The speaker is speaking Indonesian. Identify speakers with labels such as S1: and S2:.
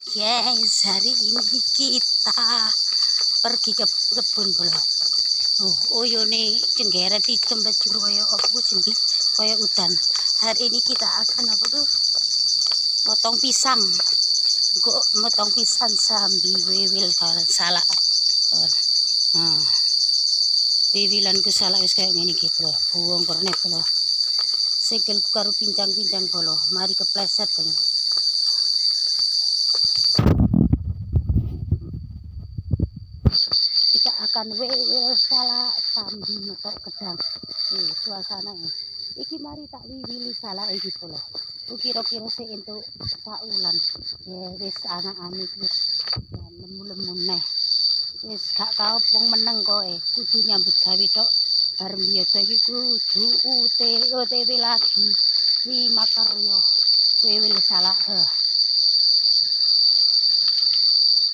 S1: Yes, hari ini kita pergi ke kebun bola. Oh nih cenggeret hitam bajur koyo apa jenenge koyo udan. Hari ini kita akan apa tuh? Motong pisang. Kok motong pisang sambil wiwil kalau salah. Nah, wiwilanku salah wis kayak ngene iki bro. Buang kornet bro. Sikilku karo pincang-pincang bolo. Mari kepleset dengan. Kita akan wiwil salah sambil nyetok gedang. Suasana ini. Iki mari tak wiwili salah iki pula. Kira-kira sih untuk saulan. Ya wis anak-anak wis lemu-lemu neh. Wis gak kaopong meneng koe. Kudu nyambut gawe tok. Bar biyoto iki kudu OTW lagi. Wi makarya. Wiwil salah.